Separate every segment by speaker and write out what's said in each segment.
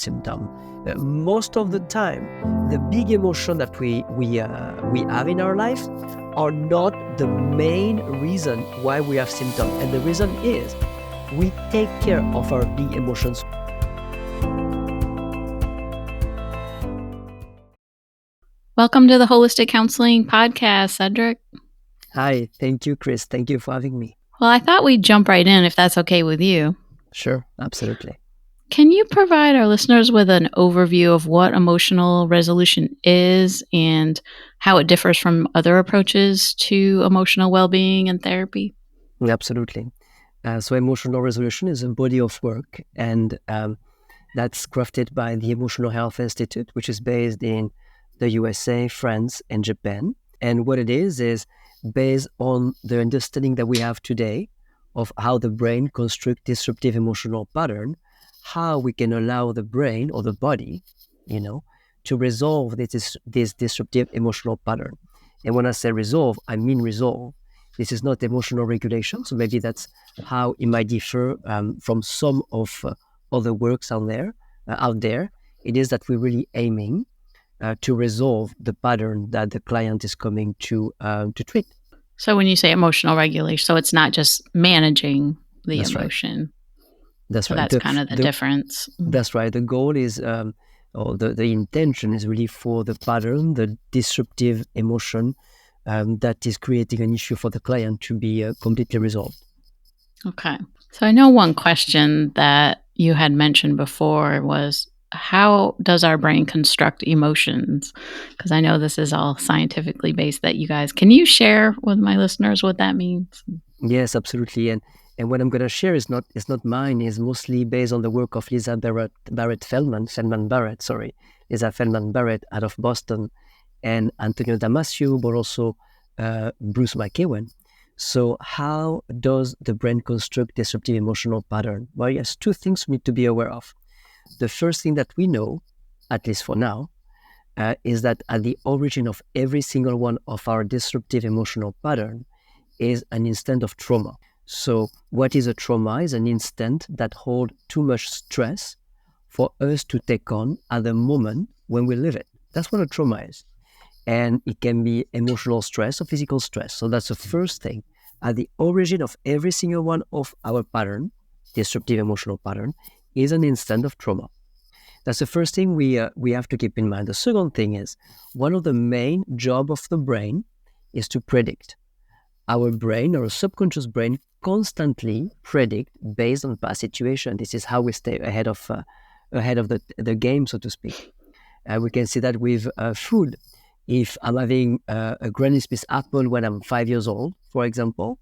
Speaker 1: symptom. Most of the time, the big emotion that we have in our life are not the main reason why we have symptoms. And the reason is we take care of our big emotions.
Speaker 2: Welcome to the Holistic Counseling Podcast, Cedric.
Speaker 1: Hi, thank you, Chris. Thank you for having me.
Speaker 2: Well, I thought we'd jump right in if that's okay with you.
Speaker 1: Sure, absolutely.
Speaker 2: Can you provide our listeners with an overview of what emotional resolution is and how it differs from other approaches to emotional well-being and therapy?
Speaker 1: Absolutely. So emotional resolution is a body of work, and that's crafted by the Emotional Health Institute, which is based in the USA, France, and Japan. And what it is based on the understanding that we have today of how the brain constructs disruptive emotional pattern, how we can allow the brain or the body, to resolve this disruptive emotional pattern. And when I say resolve, I mean resolve. This is not emotional regulation, so maybe that's how it might differ from some of other works out there. It is that we're really aiming to resolve the pattern that the client is coming to treat.
Speaker 2: So when you say emotional regulation, so it's not just managing the
Speaker 1: That's
Speaker 2: emotion.
Speaker 1: Right. That's
Speaker 2: so
Speaker 1: right.
Speaker 2: That's kind of the difference.
Speaker 1: That's right. The goal is, or the intention is really for the pattern, the disruptive emotion that is creating an issue for the client to be completely resolved.
Speaker 2: Okay. So I know one question that you had mentioned before was, how does our brain construct emotions? Because I know this is all scientifically based that you guys, can you share with my listeners what that means?
Speaker 1: Yes, absolutely. And what I'm going to share is not mine. Is mostly based on the work of Lisa Feldman Barrett out of Boston, and Antonio Damasio, but also Bruce McEwen. So how does the brain construct disruptive emotional pattern? Well, yes, two things we need to be aware of. The first thing that we know, at least for now, is that at the origin of every single one of our disruptive emotional pattern is an instant of trauma. So what is a trauma? Is an instant that holds too much stress for us to take on at the moment when we live it. That's what a trauma is. And it can be emotional stress or physical stress. So that's the first thing. At the origin of every single one of our pattern, disruptive emotional pattern, is an instant of trauma. That's the first thing we have to keep in mind. The second thing is, one of the main job of the brain is to predict. Our brain, our subconscious brain, constantly predict based on past situation. This is how we stay ahead of the game, so to speak. We can see that with food. If I'm having a Granny Smith apple when I'm 5 years old, for example,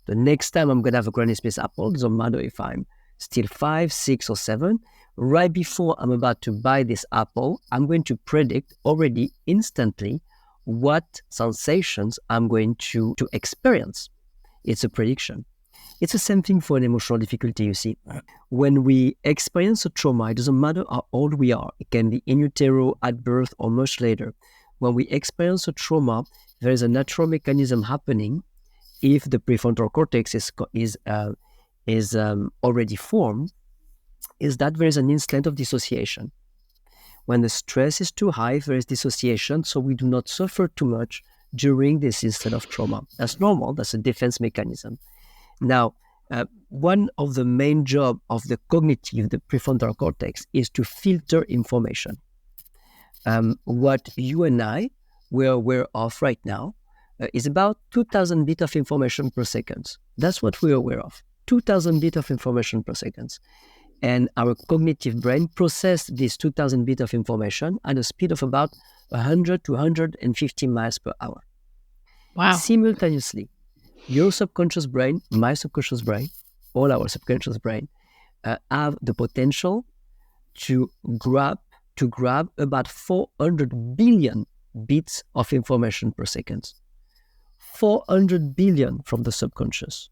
Speaker 1: the next time I'm going to have a Granny Smith apple, doesn't matter if I'm still 5, 6, or 7, right before I'm about to buy this apple, I'm going to predict already instantly what sensations I'm going to experience. It's a prediction. It's the same thing for an emotional difficulty, you see. When we experience a trauma, it doesn't matter how old we are. It can be in utero, at birth, or much later. When we experience a trauma, there is a natural mechanism happening. If the prefrontal cortex is already formed, is that there is an instant of dissociation. When the stress is too high, there is dissociation, so we do not suffer too much during this instant of trauma. That's normal. That's a defense mechanism. Now, one of the main job of the cognitive, the prefrontal cortex, is to filter information. What you and I were aware of right now is about 2,000 bits of information per second. That's what we're aware of, 2,000 bits of information per second. And our cognitive brain processes this 2,000 bits of information at a speed of about 100 to 150 miles per hour.
Speaker 2: Wow.
Speaker 1: Simultaneously, your subconscious brain, my subconscious brain, all our subconscious brain have the potential to grab about 400 billion bits of information per second. 400 billion from the subconscious.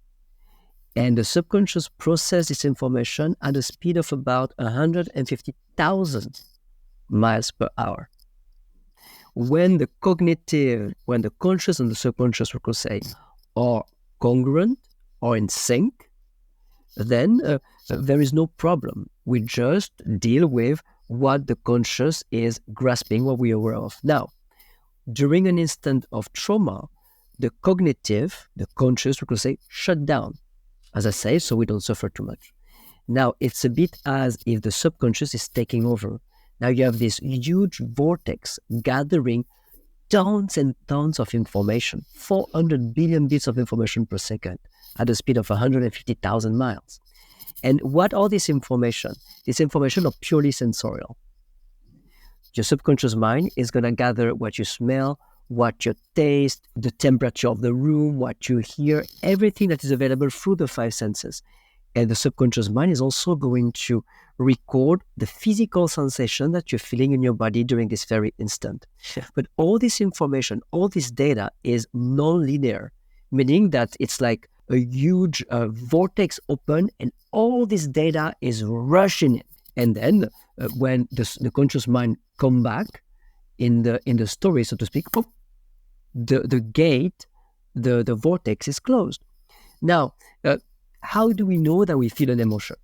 Speaker 1: And the subconscious processes this information at a speed of about 150,000 miles per hour. When the conscious and the subconscious, we could say, are congruent or in sync, then there is no problem. We just deal with what the conscious is grasping, what we're aware of. Now, during an instant of trauma, the cognitive, the conscious, we could say, shut down, as I say, so we don't suffer too much. Now, it's a bit as if the subconscious is taking over. Now you have this huge vortex gathering tons and tons of information, 400 billion bits of information per second at a speed of 150,000 miles. And what are this information? This information are purely sensorial. Your subconscious mind is going to gather what you smell, what you taste, the temperature of the room, what you hear, everything that is available through the five senses. And the subconscious mind is also going to record the physical sensation that you're feeling in your body during this very instant. But all this information, all this data is non-linear, meaning that it's like a huge vortex open and all this data is rushing in. And then when the conscious mind come back in the story, so to speak, the gate, the vortex is closed. Now, how do we know that we feel an emotion?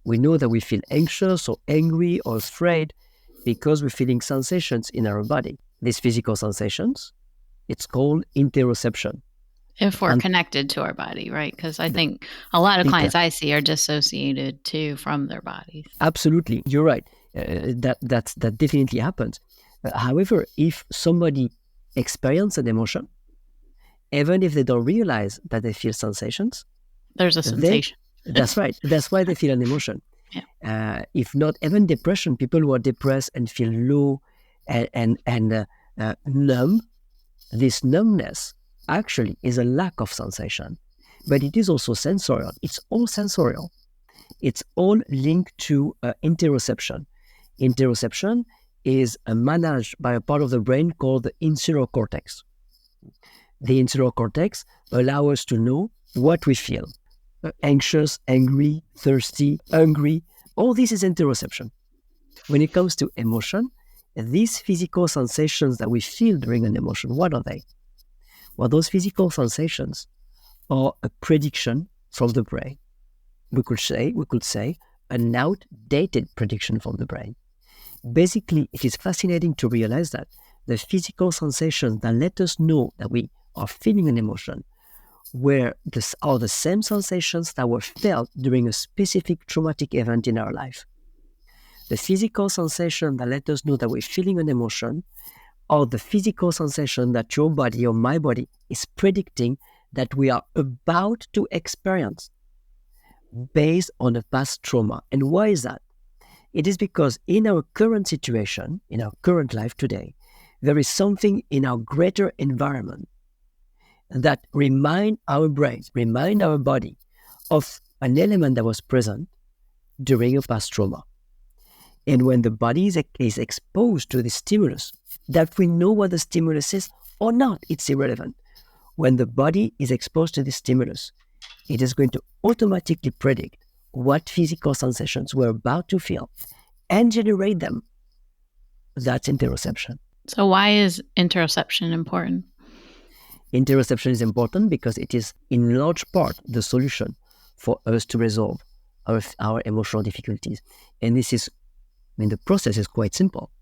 Speaker 1: We know that we feel anxious or angry or afraid because we're feeling sensations in our body. These physical sensations, it's called interoception.
Speaker 2: If we're connected to our body, right? Because I think a lot of clients I see are dissociated too from their bodies.
Speaker 1: Absolutely, you're right. That definitely happens. However, if somebody experiences an emotion, even if they don't realize that they feel sensations,
Speaker 2: there's a sensation.
Speaker 1: That's right. That's why they feel an emotion.
Speaker 2: Yeah.
Speaker 1: If not, even depression, people who are depressed and feel low and numb, this numbness actually is a lack of sensation. But it is also sensorial. It's all sensorial. It's all linked to interoception. Interoception is managed by a part of the brain called the insular cortex. The insular cortex allows us to know what we feel. Anxious, angry, thirsty, hungry. All this is interoception. When it comes to emotion, these physical sensations that we feel during an emotion, what are they? Well, those physical sensations are a prediction from the brain. We could say an outdated prediction from the brain. Basically, it is fascinating to realize that the physical sensations that let us know that we are feeling an emotion are the same sensations that were felt during a specific traumatic event in our life. The physical sensation that let us know that we're feeling an emotion are the physical sensation that your body or my body is predicting that we are about to experience based on a past trauma. And why is that? It is because in our current situation, in our current life today, there is something in our greater environment that remind our brains, remind our body of an element that was present during a past trauma. And when the body is exposed to the stimulus, that we know what the stimulus is or not, it's irrelevant. When the body is exposed to the stimulus, it is going to automatically predict what physical sensations we're about to feel and generate them. That's interoception.
Speaker 2: So why is interoception important?
Speaker 1: Interoception is important because it is in large part the solution for us to resolve our emotional difficulties. And the process is quite simple.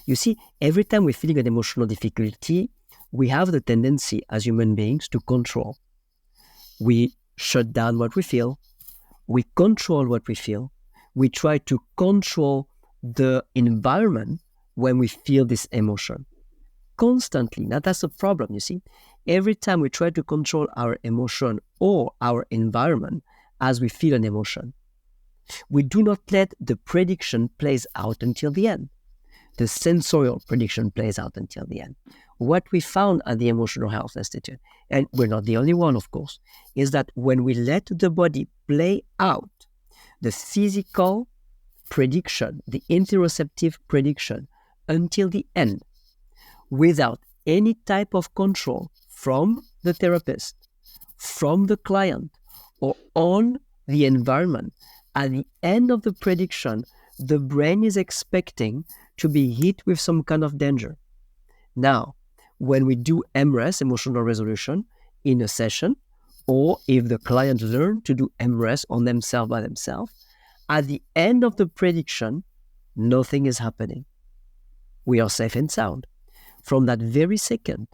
Speaker 1: You see, every time we're feeling an emotional difficulty, we have the tendency as human beings to control. We shut down what we feel. We control what we feel. We try to control the environment when we feel this emotion. Constantly. Now that's the problem, you see. Every time we try to control our emotion or our environment as we feel an emotion, we do not let the prediction plays out until the end. The sensorial prediction plays out until the end. What we found at the Emotional Health Institute, and we're not the only one, of course, is that when we let the body play out the physical prediction, the interoceptive prediction until the end, without any type of control from the therapist, from the client, or on the environment, at the end of the prediction, the brain is expecting to be hit with some kind of danger. Now, when we do EmRes, emotional resolution, in a session, or if the client learn to do EmRes on themselves by themselves, at the end of the prediction, nothing is happening. We are safe and sound. From that very second,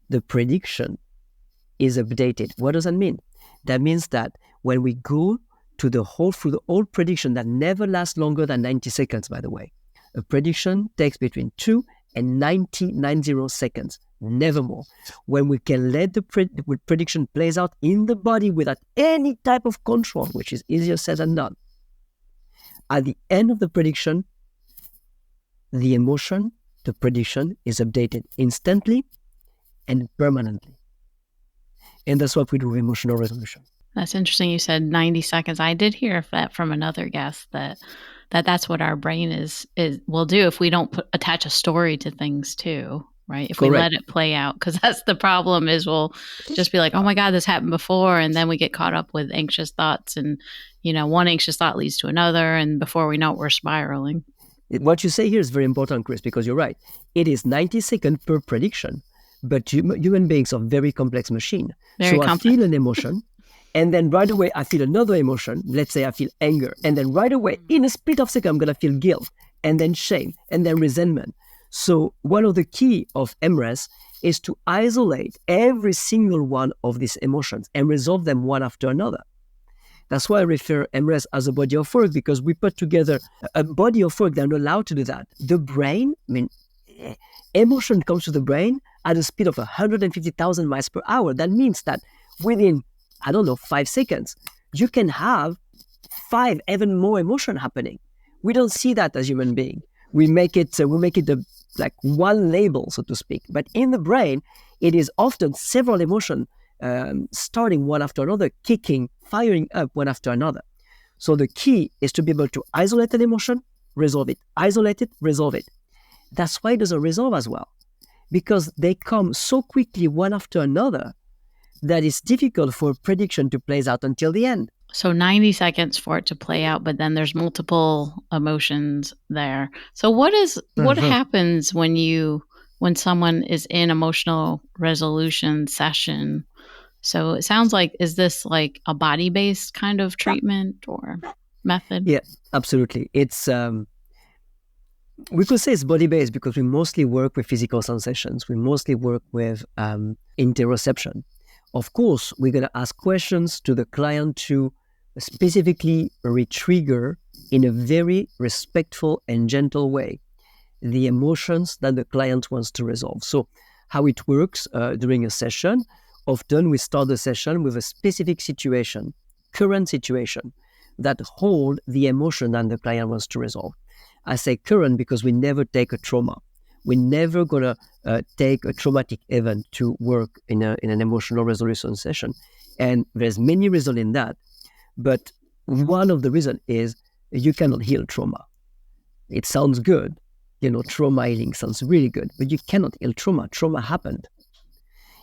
Speaker 1: the prediction is updated. What does that mean? That means that when we go through the whole prediction that never lasts longer than 90 seconds, by the way. A prediction takes between 2 and 90 seconds, never more. When we can let the prediction plays out in the body without any type of control, which is easier said than done. At the end of the prediction, the emotion, the prediction is updated instantly and permanently. And that's what we do with emotional resolution.
Speaker 2: That's interesting. You said 90 seconds. I did hear that from another guest that's what our brain will do if we don't attach a story to things too, right? If
Speaker 1: Correct.
Speaker 2: we let it play out, because that's the problem is we'll just be like, oh my God, this happened before. And then we get caught up with anxious thoughts and, one anxious thought leads to another. And before we know it, we're spiraling.
Speaker 1: What you say here is very important, Chris, because you're right. It is 90 seconds per prediction, but human beings are very complex machine.
Speaker 2: Very complex.
Speaker 1: I feel an emotion. And then right away, I feel another emotion. Let's say I feel anger. And then right away, in a split of a second, I'm going to feel guilt and then shame and then resentment. So one of the key of EmRes is to isolate every single one of these emotions and resolve them one after another. That's why I refer EmRes as a body of work, because we put together a body of work that are allowed to do that. The brain, emotion comes to the brain at a speed of 150,000 miles per hour. That means that within 5 seconds, you can have 5 even more emotion happening. We don't see that as human being. We make it like one label, so to speak. But in the brain, it is often several emotions starting one after another, kicking, firing up one after another. So the key is to be able to isolate an emotion, resolve it, isolate it, resolve it. That's why it doesn't resolve as well, because they come so quickly one after another that it's difficult for a prediction to play out until the end.
Speaker 2: So 90 seconds for it to play out, but then there's multiple emotions there. So what happens when someone is in emotional resolution session? So it sounds like, is this like a body-based kind of treatment or method?
Speaker 1: Yeah, absolutely. It's we could say it's body-based because we mostly work with physical sensations. We mostly work with interoception. Of course, we're going to ask questions to the client to specifically retrigger in a very respectful and gentle way the emotions that the client wants to resolve. So how it works during a session, often we start the session with a specific situation, current situation, that hold the emotion that the client wants to resolve. I say current because we never take a trauma. We're never going to take a traumatic event to work in an emotional resolution session. And there's many reasons in that. But one of the reasons is you cannot heal trauma. It sounds good. Trauma healing sounds really good, but you cannot heal trauma. Trauma happened.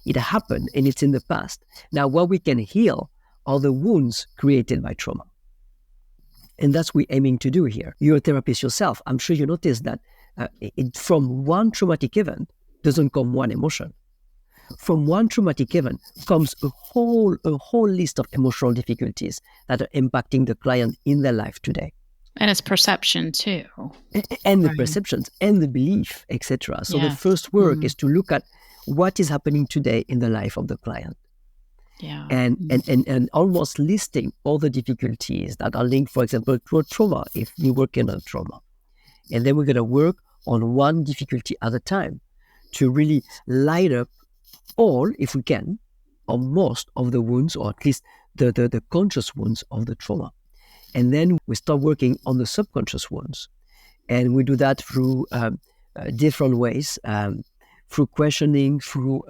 Speaker 1: It happened and it's in the past. Now, what we can heal are the wounds created by trauma. And that's what we're aiming to do here. You're a therapist yourself. I'm sure you noticed that from one traumatic event doesn't come one emotion. From one traumatic event comes a whole list of emotional difficulties that are impacting the client in their life today.
Speaker 2: And it's perception too.
Speaker 1: And the perceptions and the belief, etc. So the first work is to look at what is happening today in the life of the client.
Speaker 2: Yeah.
Speaker 1: And almost listing all the difficulties that are linked, for example, to a trauma, if we're working on a trauma. And then we're going to work on one difficulty at a time to really light up all, if we can, or most of the wounds, or at least the conscious wounds of the trauma. And then we start working on the subconscious wounds. And we do that through different ways, through questioning, through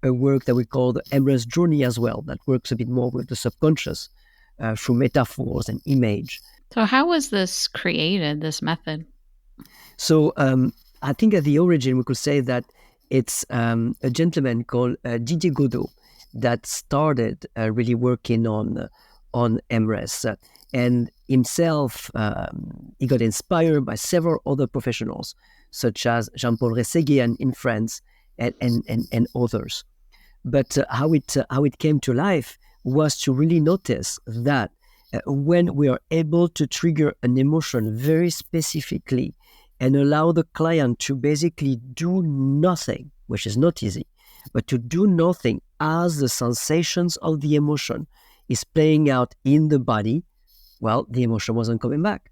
Speaker 1: a work that we call the EmRes journey as well, that works a bit more with the subconscious through metaphors and image.
Speaker 2: So how was this created, this method?
Speaker 1: So I think at the origin, we could say that it's a gentleman called Didier Godot that started really working on EmRes. And himself, he got inspired by several other professionals, such as Jean-Paul Rességuier in France and others. But how it came to life was to really notice that when we are able to trigger an emotion very specifically and allow the client to basically do nothing, which is not easy, but to do nothing as the sensations of the emotion is playing out in the body, well, the emotion wasn't coming back.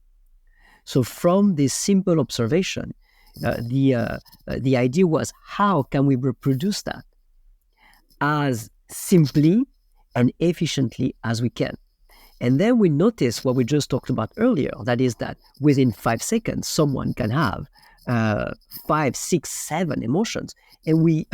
Speaker 1: So from this simple observation, the idea was, how can we reproduce that as simply and efficiently as we can? And then we notice what we just talked about earlier, that is that within 5 seconds, someone can have 5, 6, 7 emotions. And we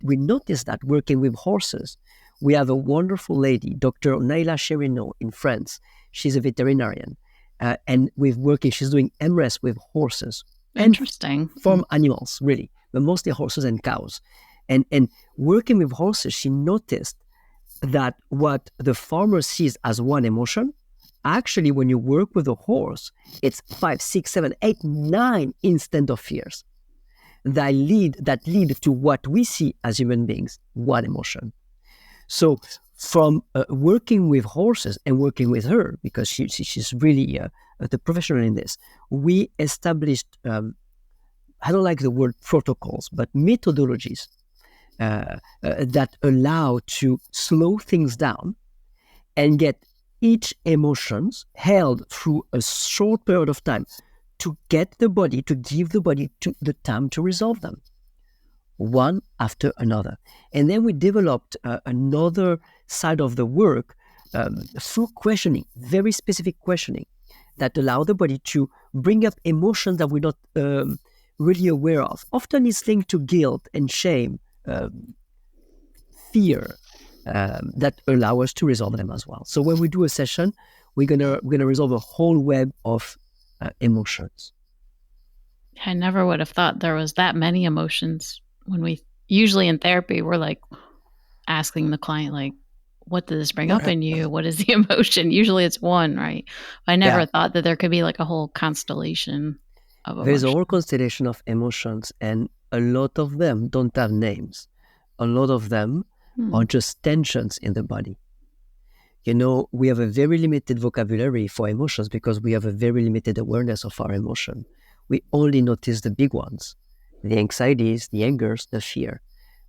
Speaker 1: notice that working with horses. We have a wonderful lady, Dr. Naila Cherino in France. She's a veterinarian. And she's doing EmRes with horses.
Speaker 2: Interesting.
Speaker 1: And farm animals, really, but mostly horses and cows. And working with horses, she noticed that what the farmer sees as one emotion, actually, when you work with a horse, it's 5, 6, 7, 8, 9 instant of fears that lead to what we see as human beings, one emotion. So from working with horses and working with her, because she's really the professional in this, we established, I don't like the word protocols, but methodologies that allow to slow things down and get each emotions held through a short period of time to give the body the time to resolve them, one after another. And then we developed another side of the work through questioning, very specific questioning, that allow the body to bring up emotions that we're not really aware of. Often it's linked to guilt and shame, fear, that allow us to resolve them as well. So when we do a session, we're gonna resolve a whole web of emotions.
Speaker 2: I never would have thought there was that many emotions. When we usually in therapy, we're like asking the client, like, what does this bring up in you? What is the emotion? Usually it's one, right? I never thought that there could be like a whole constellation of emotions.
Speaker 1: There's a whole constellation of emotions, and a lot of them don't have names. A lot of them are just tensions in the body. You know, we have a very limited vocabulary for emotions because we have a very limited awareness of our emotion. We only notice the big ones, the anxieties, the angers, the fear.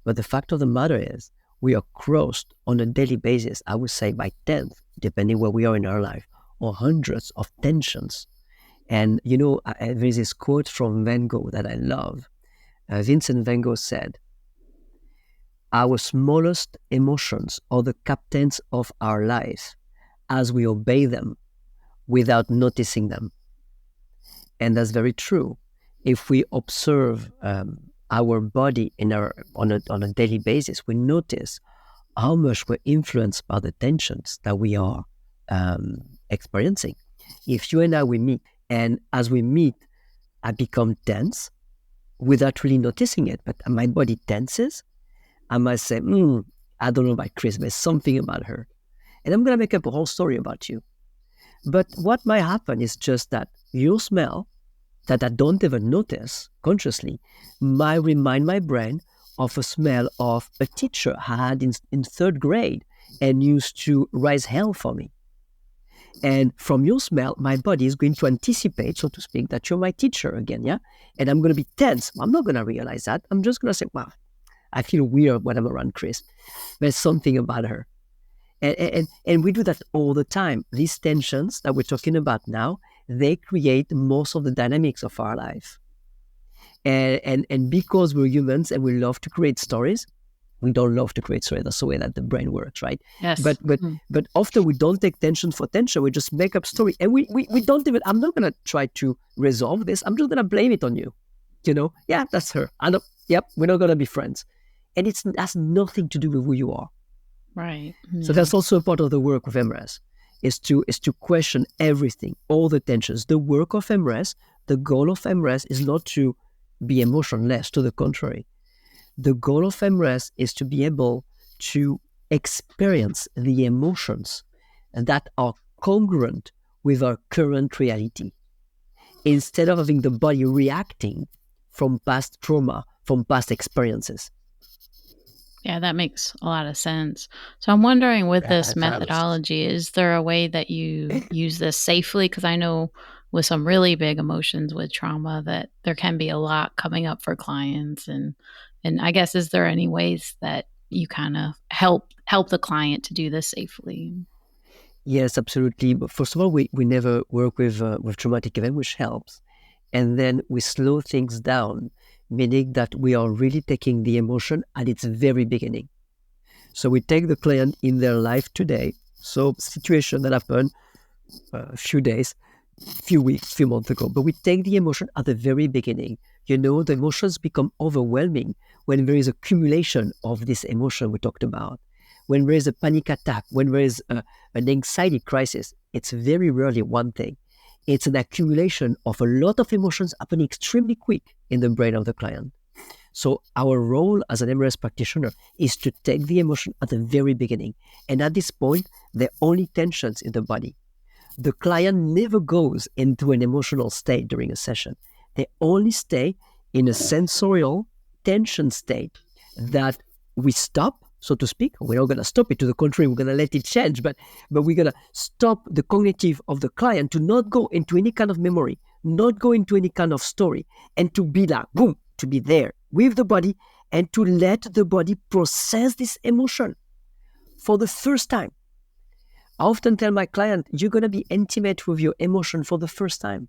Speaker 1: But the fact of the matter is, we are crossed on a daily basis, I would say by 10th, depending where we are in our life, or hundreds of tensions. And, you know, there's this quote from Van Gogh that I love. Vincent Van Gogh said, "Our smallest emotions are the captains of our life as we obey them without noticing them." And that's very true. If we observe our body on a daily basis, we notice how much we're influenced by the tensions that we are experiencing. If you and I, we meet, and as we meet, I become tense without really noticing it, but my body tenses, I might say, I don't know about Chris, there's something about her. And I'm going to make up a whole story about you. But what might happen is just that your smell, that I don't even notice consciously, might remind my brain of a smell of a teacher I had in 3rd grade and used to raise hell for me. And from your smell, my body is going to anticipate, so to speak, that you're my teacher again, yeah? And I'm going to be tense. I'm not going to realize that. I'm just going to say, wow, I feel weird when I'm around Chris. There's something about her. And we do that all the time. These tensions that we're talking about now, they create most of the dynamics of our life. And because we're humans and we love to create stories, we don't love to create stories. That's the way that the brain works, right?
Speaker 2: Yes.
Speaker 1: But often we don't take tension for tension. We just make up story. And we don't even, I'm not going to try to resolve this. I'm just going to blame it on you. You know, yeah, that's her. Yep, we're not going to be friends. And it has nothing to do with who you are.
Speaker 2: Right.
Speaker 1: So that's also a part of the work of EmRes, is to question everything, all the tensions. The work of EmRes, the goal of EmRes is not to be emotionless, to the contrary. The goal of EmRes is to be able to experience the emotions that are congruent with our current reality, instead of having the body reacting from past trauma, from past experiences.
Speaker 2: Yeah, that makes a lot of sense. So I'm wondering with this methodology, is there a way that you use this safely? Because I know with some really big emotions with trauma that there can be a lot coming up for clients, and I guess is there any ways that you kind of help the client to do this safely?
Speaker 1: Yes, absolutely. But first of all, we never work with traumatic event, which helps. And then we slow things down, meaning that we are really taking the emotion at its very beginning. So we take the client in their life today. So situation that happened a few days, few weeks, few months ago, but we take the emotion at the very beginning. You know, the emotions become overwhelming when there is accumulation of this emotion we talked about. When there is a panic attack, when there is an anxiety crisis, it's very rarely one thing. It's an accumulation of a lot of emotions happening extremely quick in the brain of the client. So our role as an EmRes practitioner is to take the emotion at the very beginning. And at this point, there are only tensions in the body. The client never goes into an emotional state during a session. They only stay in a sensorial tension state that we stop, so to speak. We're not going to stop it. To the contrary, we're going to let it change, but we're going to stop the cognitive of the client to not go into any kind of memory, not go into any kind of story, and to be like, boom, to be there with the body and to let the body process this emotion for the first time. I often tell my client, you're going to be intimate with your emotion for the first time.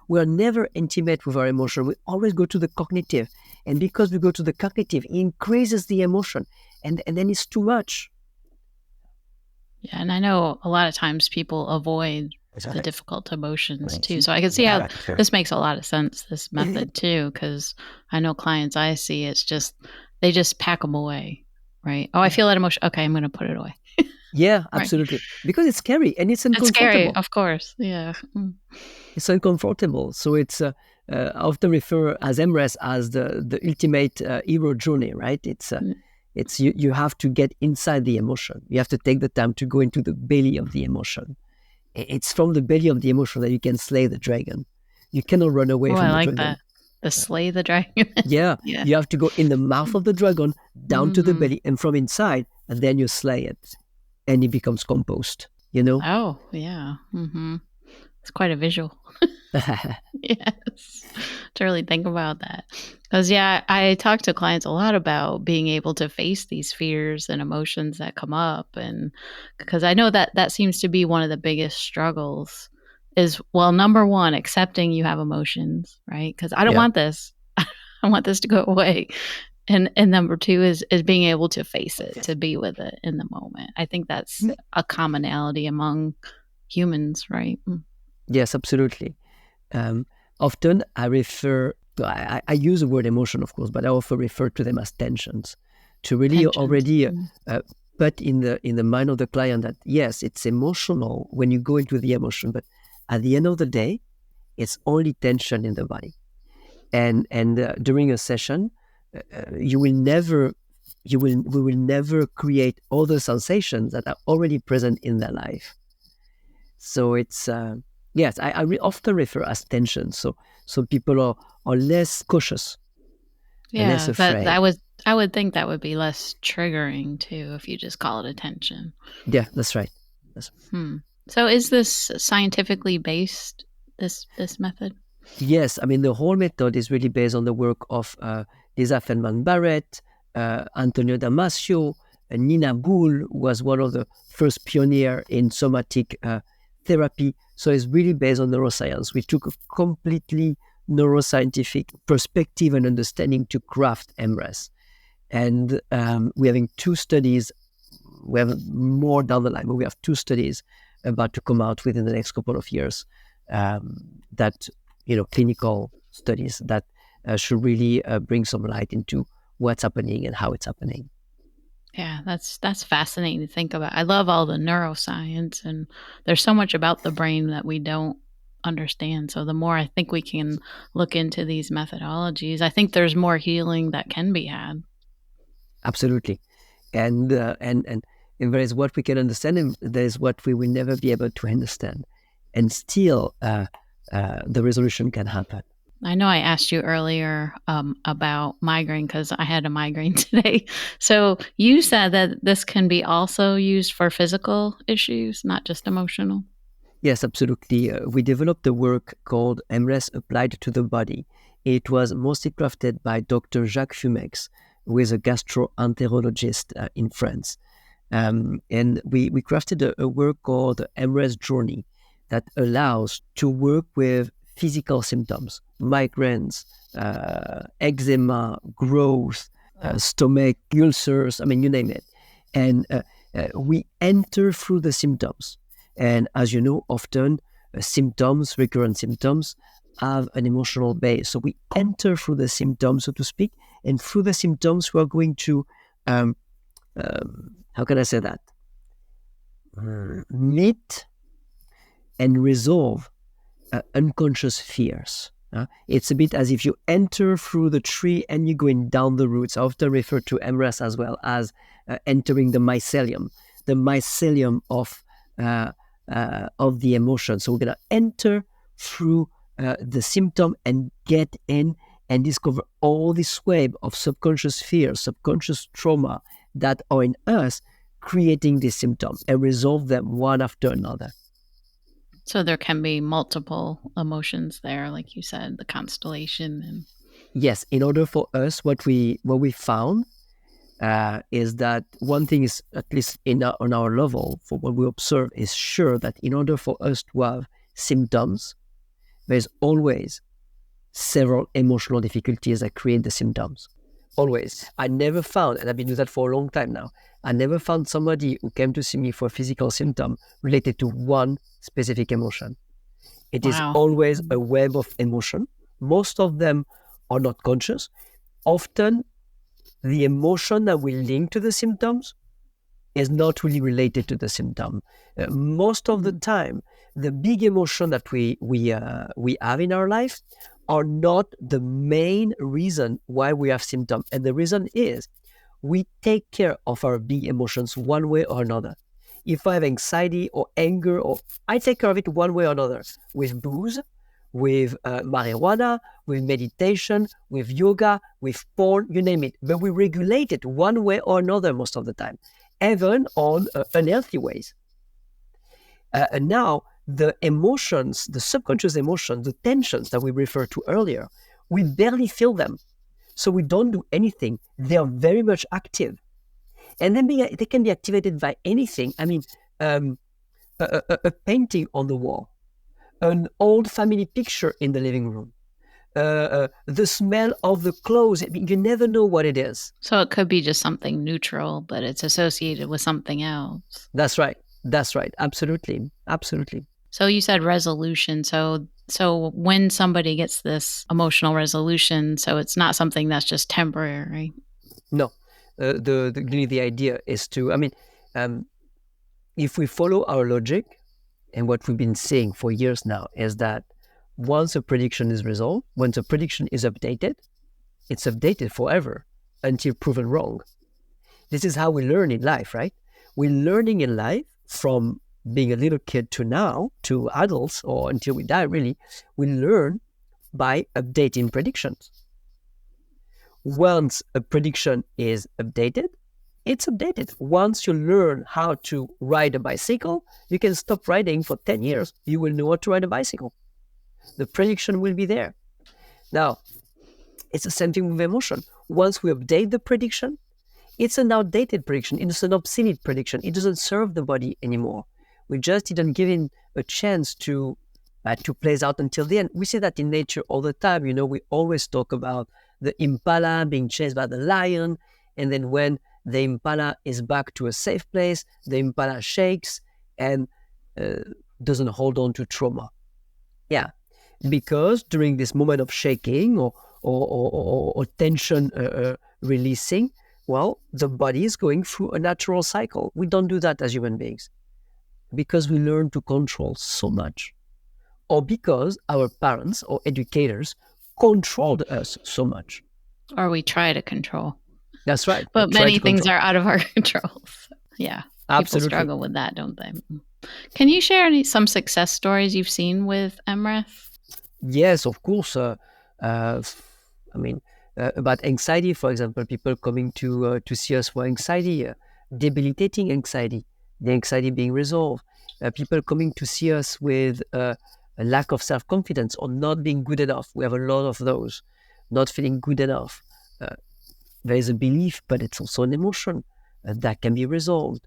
Speaker 1: We are never intimate with our emotion. We always go to the cognitive. And because we go to the cognitive, it increases the emotion. And then it's too much.
Speaker 2: Yeah, and I know a lot of times people avoid the difficult emotions too. So I can see how this makes a lot of sense, this method too, because I know clients I see, it's just, they just pack them away, right? Oh, I feel that emotion. Okay, I'm going to put it away.
Speaker 1: Yeah,
Speaker 2: Right.
Speaker 1: absolutely. Because it's scary and it's
Speaker 2: It's scary,
Speaker 1: uncomfortable.
Speaker 2: of course. Yeah.
Speaker 1: It's uncomfortable. So it's I often refer as EmRes as the ultimate hero journey, right?
Speaker 2: Mm.
Speaker 1: It's you have to get inside the emotion. You have to take the time to go into the belly of the emotion. It's from the belly of the emotion that you can slay the dragon. You cannot run away
Speaker 2: Oh, I
Speaker 1: from the
Speaker 2: like
Speaker 1: dragon.
Speaker 2: that. The slay the dragon.
Speaker 1: Yeah,
Speaker 2: Yeah.
Speaker 1: you have to go in the mouth of the dragon, down to the
Speaker 2: Mm.
Speaker 1: belly, and from inside, and then you slay it, and it becomes compost. You know.
Speaker 2: Oh, yeah. It's quite a visual. Yes. To really think about that. Because, yeah, I talk to clients a lot about being able to face these fears and emotions that come up. And because I know that that seems to be one of the biggest struggles is, well, number one, accepting you have emotions, right? Because I don't
Speaker 1: Yeah.
Speaker 2: want this. I want this to go away. And number two is being able to face it, to be with it in the moment. I think that's a commonality among humans, right?
Speaker 1: Yes, absolutely. Um, Often I refer, I use the word emotion, of course, but I often refer to them as tensions to really
Speaker 2: Tensions.
Speaker 1: already put in the mind of the client that, yes, it's emotional when you go into the emotion, but at the end of the day, it's only tension in the body. And during a session, you will never, we will never create other sensations that are already present in their life. So it's yes, often refer as tension. So people are less cautious and less
Speaker 2: Yeah, that
Speaker 1: afraid.
Speaker 2: I would think that would be less triggering too if you just call it attention.
Speaker 1: Yeah, that's right. That's,
Speaker 2: Hmm. So is this scientifically based, this method?
Speaker 1: yes, I mean the whole method is really based on the work of Lisa Feldman Barrett, Antonio Damasio, Nina Bull was one of the first pioneer in somatic therapy. So it's really based on neuroscience. We took a completely neuroscientific perspective and understanding to craft EmRes. And we're having two studies. We have more down the line, but we have two studies about to come out within the next couple of years. That clinical studies that should really bring some light into what's happening and how it's happening.
Speaker 2: Yeah, that's fascinating to think about. I love all the neuroscience, and there's so much about the brain that we don't understand. So the more I think we can look into these methodologies, I think there's more healing that can be had.
Speaker 1: Absolutely, and there is what we can understand, and there is what we will never be able to understand, and still the resolution can happen.
Speaker 2: I know I asked you earlier about migraine because I had a migraine today. So you said that this can be also used for physical issues, not just emotional.
Speaker 1: Yes, absolutely. We developed a work called EmRes Applied to the Body. It was mostly crafted by Dr. Jacques Fumex, who is a gastroenterologist in France. And we crafted a work called EmRes Journey that allows to work with physical symptoms, migraines, eczema, growth, stomach ulcers, I mean, you name it. And we enter through the symptoms. And as you know, often symptoms, recurrent symptoms, have an emotional base. So we enter through the symptoms, so to speak, and through the symptoms, we are going to, how can I say that? Meet and resolve unconscious fears. It's a bit as if you enter through the tree and you're going down the roots. I often refer to EmRes as well as entering the mycelium of the emotion. So we're going to enter through the symptom and get in and discover all this web of subconscious fears, subconscious trauma that are in us, creating these symptoms and resolve them one after another.
Speaker 2: So there can be multiple emotions there, like you said, the constellation. And
Speaker 1: yes, in order for us, what we found is that one thing is, at least on our level, for what we observe, is sure that in order for us to have symptoms, there's always several emotional difficulties that create the symptoms. Always. I never found, and I've been doing that for a long time now, I never found somebody who came to see me for a physical symptom related to one specific emotion. It is
Speaker 2: wow.
Speaker 1: always a web of emotion. Most of them are not conscious. Often, the emotion that we link to the symptoms is not really related to the symptom. Most of the time, the big emotion that we have in our life are not the main reason why we have symptoms. And the reason is we take care of our big emotions one way or another. If I have anxiety or anger, or I take care of it one way or another, with booze, with marijuana, with meditation, with yoga, with porn, you name it. But we regulate it one way or another most of the time, even on unhealthy ways. And now the emotions, the subconscious emotions, the tensions that we referred to earlier, we barely feel them. So we don't do anything. They are very much active. And then they can be activated by anything. I mean, a painting on the wall, an old family picture in the living room, the smell of the clothes. I mean, you never know what it is.
Speaker 2: So it could be just something neutral, but it's associated with something else.
Speaker 1: That's right. That's right. Absolutely. Absolutely.
Speaker 2: So you said resolution. So when somebody gets this emotional resolution, so it's not something that's just temporary.
Speaker 1: No. The idea is to, if we follow our logic, and what we've been saying for years now is that once a prediction is resolved, once a prediction is updated, it's updated forever until proven wrong. This is how we learn in life, right? We're learning in life from being a little kid to now, to adults, or until we die, really. We learn by updating predictions. Once a prediction is updated, it's updated. Once you learn how to ride a bicycle, you can stop riding for 10 years. You will know how to ride a bicycle. The prediction will be there. Now, it's the same thing with emotion. Once we update the prediction, it's an outdated prediction. It's an obsolete prediction. It doesn't serve the body anymore. We just didn't give it a chance to play out until the end. We see that in nature all the time. You know, we always talk about the impala being chased by the lion, and then when the impala is back to a safe place, the impala shakes and doesn't hold on to trauma. Yeah, because during this moment of shaking or tension releasing, well, the body is going through a natural cycle. We don't do that as human beings because we learn to control so much, or because our parents or educators controlled us so much.
Speaker 2: Or we try to control.
Speaker 1: That's right.
Speaker 2: But many things are out of our control. Yeah.
Speaker 1: Absolutely.
Speaker 2: People struggle with that, don't they? Can you share some success stories you've seen with EmRes?
Speaker 1: Yes, of course. Uh, about anxiety, for example, people coming to see us for anxiety, debilitating anxiety, the anxiety being resolved. People coming to see us with a lack of self-confidence or not being good enough. We have a lot of those, not feeling good enough. There is a belief, but it's also an emotion that can be resolved.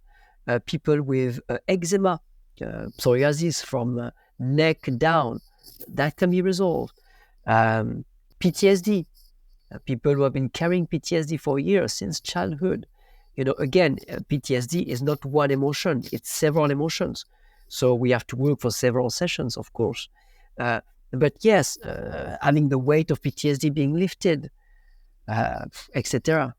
Speaker 1: People with eczema, psoriasis from neck down, that can be resolved. PTSD, people who have been carrying PTSD for years since childhood. Again, PTSD is not one emotion, it's several emotions. So we have to work for several sessions, of course. But yes, having the weight of PTSD being lifted, etc.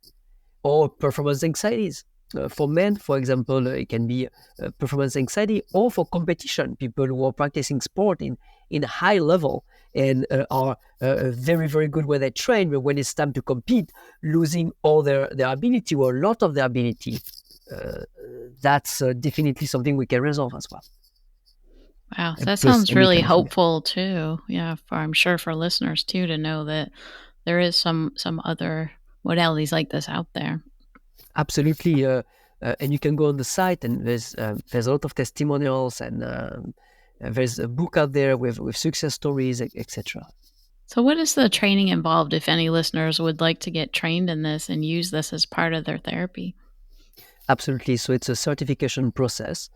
Speaker 1: Or performance anxieties. For men, for example, it can be performance anxiety, or for competition, people who are practicing sport in high level and are very, very good when they train, but when it's time to compete, losing all their ability or a lot of their ability. That's definitely something we can resolve as well.
Speaker 2: Wow, that
Speaker 1: Plus
Speaker 2: sounds
Speaker 1: any
Speaker 2: really
Speaker 1: kind of fear.
Speaker 2: hopeful too. Yeah, I'm sure for listeners too to know that there is some other modalities like this out there.
Speaker 1: Absolutely, and you can go on the site, and there's a lot of testimonials, and there's a book out there with success stories, etc.
Speaker 2: So, what is the training involved if any listeners would like to get trained in this and use this as part of their therapy?
Speaker 1: Absolutely. So it's a certification process,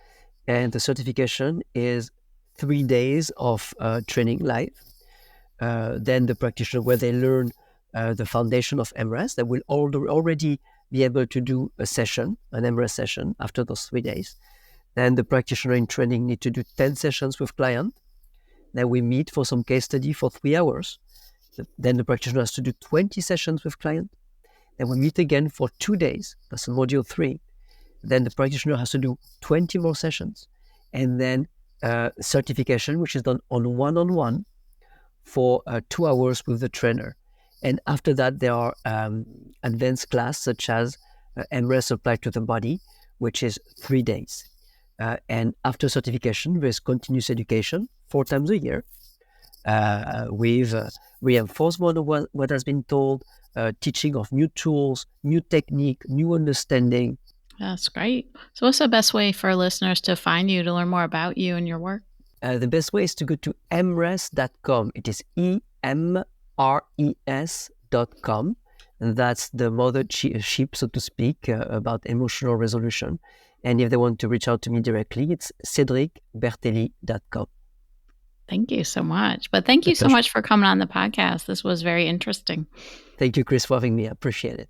Speaker 1: and the certification is 3 days of training live. Then the practitioner, where they learn the foundation of EmRes, they will already be able to do a session, an EmRes session, after those 3 days. Then the practitioner in training need to do 10 sessions with client. Then we meet for some case study for 3 hours. Then the practitioner has to do 20 sessions with client. Then we meet again for 2 days. That's module 3. Then the practitioner has to do 20 more sessions. And then certification, which is done on one-on-one for 2 hours with the trainer. And after that, there are advanced class such as EmRes applied to the body, which is 3 days. And after certification, there's continuous education 4 times a year with reinforcement of what has been told, teaching of new tools, new technique, new understanding.
Speaker 2: That's great. So, what's the best way for listeners to find you to learn more about you and your work?
Speaker 1: The best way is to go to emres.com. It is EmRes.com. And that's the mother ship, so to speak, about emotional resolution. And if they want to reach out to me directly, it's cedricbertelli.com.
Speaker 2: Thank you so much. But thank you so much for coming on the podcast. This was very interesting.
Speaker 1: Thank you, Chris, for having me. I appreciate it.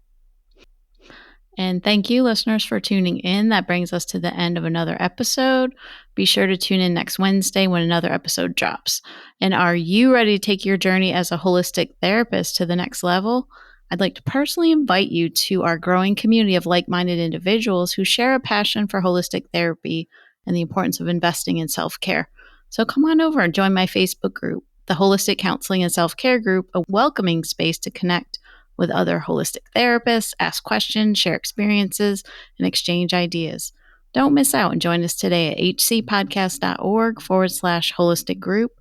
Speaker 2: And thank you, listeners, for tuning in. That brings us to the end of another episode. Be sure to tune in next Wednesday when another episode drops. And are you ready to take your journey as a holistic therapist to the next level? I'd like to personally invite you to our growing community of like-minded individuals who share a passion for holistic therapy and the importance of investing in self-care. So come on over and join my Facebook group, the Holistic Counseling and Self-Care Group, a welcoming space to connect with other holistic therapists, ask questions, share experiences, and exchange ideas. Don't miss out and join us today at hcpodcast.org/holistic group.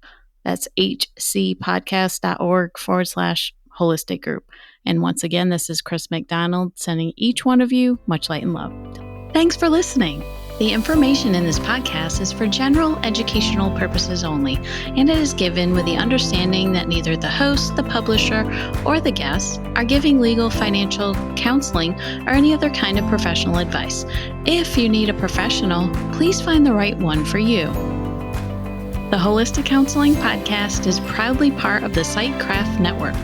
Speaker 2: That's hcpodcast.org/holistic group. And once again, this is Chris McDonald sending each one of you much light and love. Thanks for listening. The information in this podcast is for general educational purposes only, and it is given with the understanding that neither the host, the publisher, or the guests are giving legal, financial, counseling, or any other kind of professional advice. If you need a professional, please find the right one for you. The Holistic Counseling Podcast is proudly part of the Sightcraft Network.